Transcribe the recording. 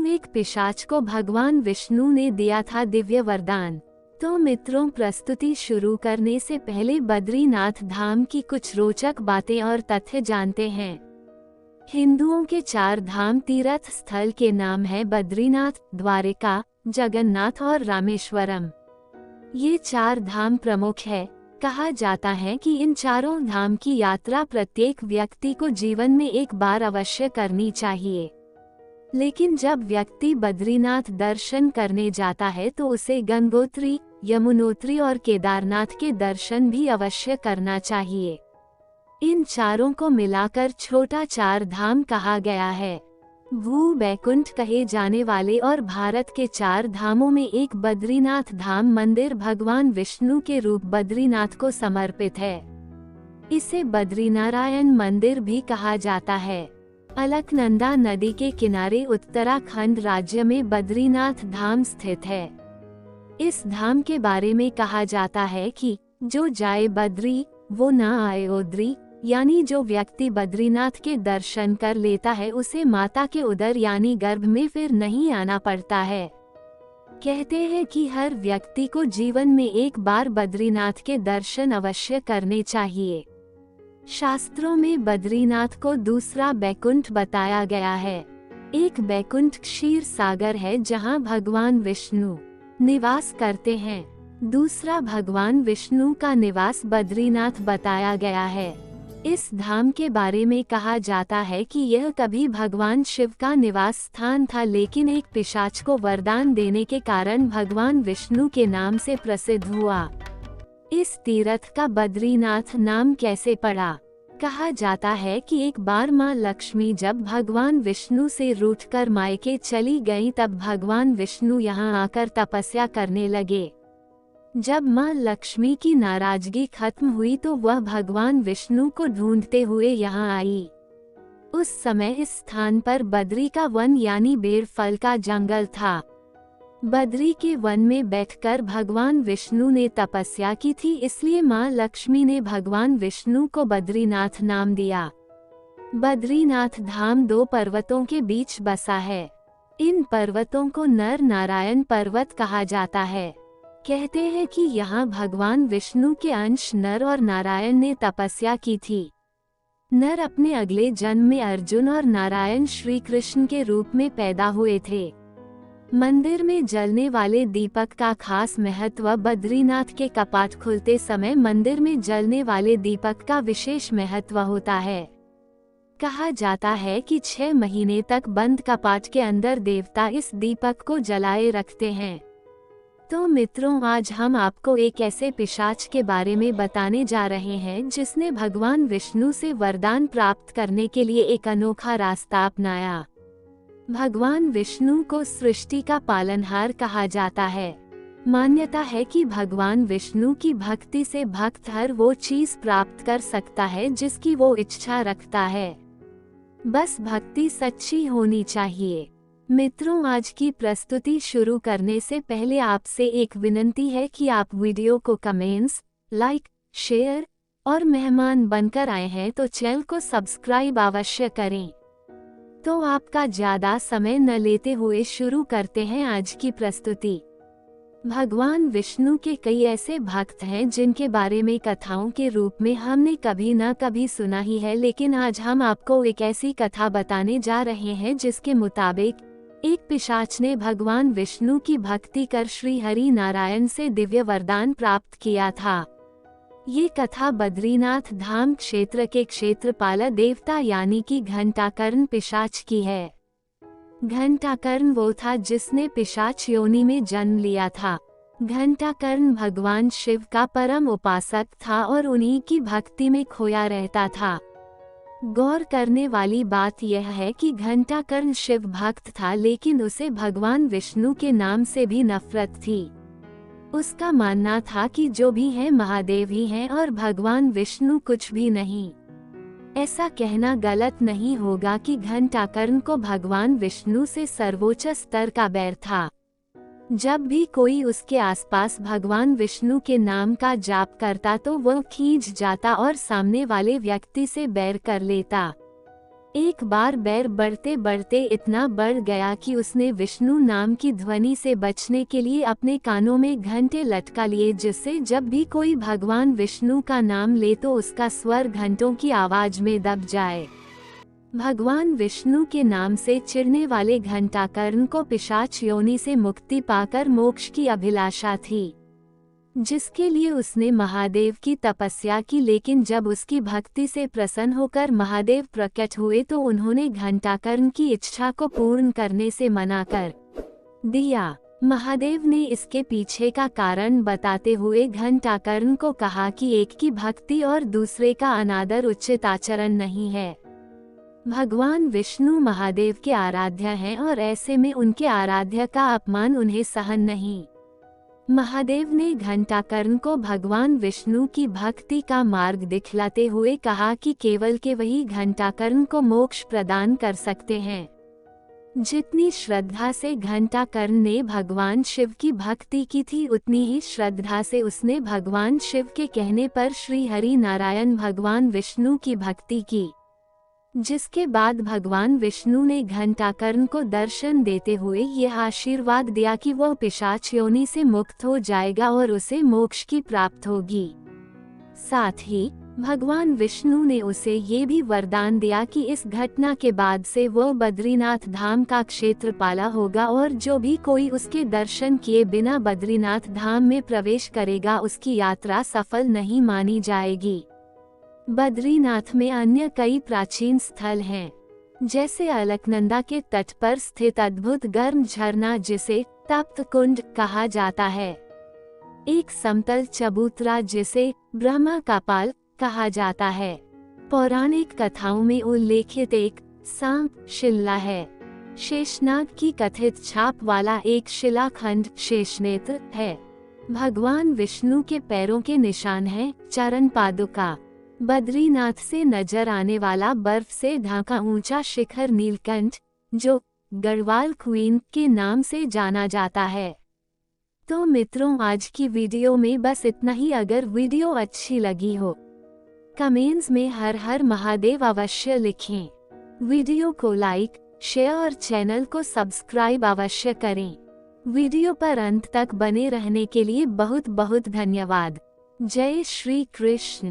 एक पिशाच को भगवान विष्णु ने दिया था दिव्य वरदान। तो मित्रों, प्रस्तुति शुरू करने से पहले बद्रीनाथ धाम की कुछ रोचक बातें और तथ्य जानते हैं। हिंदुओं के 4 धाम तीर्थ स्थल के नाम है बद्रीनाथ, द्वारिका, जगन्नाथ और रामेश्वरम। ये 4 धाम प्रमुख है। कहा जाता है कि इन चारों धाम की यात्रा प्रत्येक व्यक्ति को जीवन में एक बार अवश्य करनी चाहिए। लेकिन जब व्यक्ति बद्रीनाथ दर्शन करने जाता है तो उसे गंगोत्री, यमुनोत्री और केदारनाथ के दर्शन भी अवश्य करना चाहिए। इन चारों को मिलाकर छोटा 4 धाम कहा गया है। भू बैकुंठ कहे जाने वाले और भारत के 4 धामों में एक बद्रीनाथ धाम मंदिर भगवान विष्णु के रूप बद्रीनाथ को समर्पित है। इसे बद्रीनारायण मंदिर भी कहा जाता है। अलकनंदा नदी के किनारे उत्तराखंड राज्य में बद्रीनाथ धाम स्थित है। इस धाम के बारे में कहा जाता है कि जो जाए बद्री वो ना आए ओद्री, यानी जो व्यक्ति बद्रीनाथ के दर्शन कर लेता है उसे माता के उदर यानी गर्भ में फिर नहीं आना पड़ता है। कहते हैं कि हर व्यक्ति को जीवन में एक बार बद्रीनाथ के दर्शन अवश्य करने चाहिए। शास्त्रों में बद्रीनाथ को दूसरा बैकुंठ बताया गया है। एक बैकुंठ क्षीर सागर है जहां भगवान विष्णु निवास करते हैं। दूसरा भगवान विष्णु का निवास बद्रीनाथ बताया गया है। इस धाम के बारे में कहा जाता है कि यह कभी भगवान शिव का निवास स्थान था, लेकिन एक पिशाच को वरदान देने के कारण भगवान विष्णु के नाम से प्रसिद्ध हुआ। इस तीर्थ का बद्रीनाथ नाम कैसे पड़ा? कहा जाता है कि एक बार मां लक्ष्मी जब भगवान विष्णु से रूठकर मायके चली गईं, तब भगवान विष्णु यहां आकर तपस्या करने लगे। जब मां लक्ष्मी की नाराजगी खत्म हुई तो वह भगवान विष्णु को ढूंढते हुए यहाँ आई। उस समय इस स्थान पर बद्री का वन यानी बेर फल का जंगल था। बद्री के वन में बैठकर भगवान विष्णु ने तपस्या की थी, इसलिए मां लक्ष्मी ने भगवान विष्णु को बद्रीनाथ नाम दिया। बद्रीनाथ धाम 2 पर्वतों के बीच बसा है। इन पर्वतों को नर नारायण पर्वत कहा जाता है। कहते हैं कि यहाँ भगवान विष्णु के अंश नर और नारायण ने तपस्या की थी। नर अपने अगले जन्म में अर्जुन और नारायण श्री कृष्ण के रूप में पैदा हुए थे। मंदिर में जलने वाले दीपक का खास महत्व बद्रीनाथ के कपाट खुलते समय मंदिर में जलने वाले दीपक का विशेष महत्व होता है। कहा जाता है कि 6 महीने तक बंद कपाट के अंदर देवता इस दीपक को जलाए रखते हैं। तो मित्रों, आज हम आपको एक ऐसे पिशाच के बारे में बताने जा रहे हैं जिसने भगवान विष्णु से वरदान प्राप्त करने के लिए एक अनोखा रास्ता अपनाया। भगवान विष्णु को सृष्टि का पालनहार कहा जाता है। मान्यता है कि भगवान विष्णु की भक्ति से भक्त हर वो चीज प्राप्त कर सकता है जिसकी वो इच्छा रखता है। बस भक्ति सच्ची होनी चाहिए। मित्रों, आज की प्रस्तुति शुरू करने से पहले आपसे एक विनती है कि आप वीडियो को कमेंट्स, लाइक, शेयर और मेहमान बनकर आए हैं तो चैनल को सब्सक्राइब अवश्य करें। तो आपका ज्यादा समय न लेते हुए शुरू करते हैं आज की प्रस्तुति। भगवान विष्णु के कई ऐसे भक्त हैं जिनके बारे में कथाओं के रूप में हमने कभी न कभी सुना ही है, लेकिन आज हम आपको एक ऐसी कथा बताने जा रहे हैं जिसके मुताबिक एक पिशाच ने भगवान विष्णु की भक्ति कर श्री हरि नारायण से दिव्य वरदान प्राप्त किया था। ये कथा बद्रीनाथ धाम क्षेत्र के क्षेत्रपाल देवता यानी कि घंटाकर्ण पिशाच की है। घंटाकर्ण वो था जिसने पिशाच योनि में जन्म लिया था। घंटाकर्ण भगवान शिव का परम उपासक था और उन्हीं की भक्ति में खोया रहता था। गौर करने वाली बात यह है कि घंटाकर्ण शिव भक्त था, लेकिन उसे भगवान विष्णु के नाम से भी नफरत थी। उसका मानना था कि जो भी है महादेव ही हैं और भगवान विष्णु कुछ भी नहीं। ऐसा कहना गलत नहीं होगा कि घंटाकर्ण को भगवान विष्णु से सर्वोच्च स्तर का बैर था। जब भी कोई उसके आसपास भगवान विष्णु के नाम का जाप करता तो वह खींच जाता और सामने वाले व्यक्ति से बैर कर लेता। एक बार बैर बढ़ते बढ़ते इतना बढ़ गया कि उसने विष्णु नाम की ध्वनि से बचने के लिए अपने कानों में घंटे लटका लिए, जिससे जब भी कोई भगवान विष्णु का नाम ले तो उसका स्वर घंटों की आवाज में दब जाए। भगवान विष्णु के नाम से चिढ़ने वाले घंटाकर्ण को पिशाच योनि से मुक्ति पाकर मोक्ष की अभिलाषा थी, जिसके लिए उसने महादेव की तपस्या की। लेकिन जब उसकी भक्ति से प्रसन्न होकर महादेव प्रकट हुए तो उन्होंने घंटाकर्ण की इच्छा को पूर्ण करने से मना कर दिया। महादेव ने इसके पीछे का कारण बताते हुए घंटाकर्ण को कहा कि एक की भक्ति और दूसरे का अनादर उचित आचरण नहीं है। भगवान विष्णु महादेव के आराध्य हैं और ऐसे में उनके आराध्य का अपमान उन्हें सहन नहीं। महादेव ने घंटाकर्ण को भगवान विष्णु की भक्ति का मार्ग दिखलाते हुए कहा कि केवल के वही घंटाकर्ण को मोक्ष प्रदान कर सकते हैं। जितनी श्रद्धा से घंटाकर्ण ने भगवान शिव की भक्ति की थी, उतनी ही श्रद्धा से उसने भगवान शिव के कहने पर श्री हरि नारायण भगवान विष्णु की भक्ति की, जिसके बाद भगवान विष्णु ने घंटाकर्ण को दर्शन देते हुए यह आशीर्वाद दिया कि वह पिशाच योनि से मुक्त हो जाएगा और उसे मोक्ष की प्राप्त होगी। साथ ही भगवान विष्णु ने उसे ये भी वरदान दिया कि इस घटना के बाद से वह बद्रीनाथ धाम का क्षेत्रपाला होगा और जो भी कोई उसके दर्शन किए बिना बद्रीनाथ धाम में प्रवेश करेगा उसकी यात्रा सफल नहीं मानी जाएगी। बद्रीनाथ में अन्य कई प्राचीन स्थल हैं, जैसे अलकनंदा के तट पर स्थित अद्भुत गर्म झरना जिसे तप्त कुंड कहा जाता है, एक समतल चबूतरा जिसे ब्रह्मा का पाल कहा जाता है, पौराणिक कथाओं में उल्लेखित एक सांप शिला है, शेषनाग की कथित छाप वाला एक शिलाखंड शेषनेत्र है, भगवान विष्णु के पैरों के निशान है, चरण पादुका, बद्रीनाथ से नजर आने वाला बर्फ से ढाका ऊंचा शिखर नीलकंठ जो गढ़वाल क्वीन के नाम से जाना जाता है। तो मित्रों, आज की वीडियो में बस इतना ही। अगर वीडियो अच्छी लगी हो कमेंट्स में हर हर महादेव अवश्य लिखें। वीडियो को लाइक, शेयर और चैनल को सब्सक्राइब अवश्य करें। वीडियो पर अंत तक बने रहने के लिए बहुत बहुत धन्यवाद। जय श्री कृष्ण।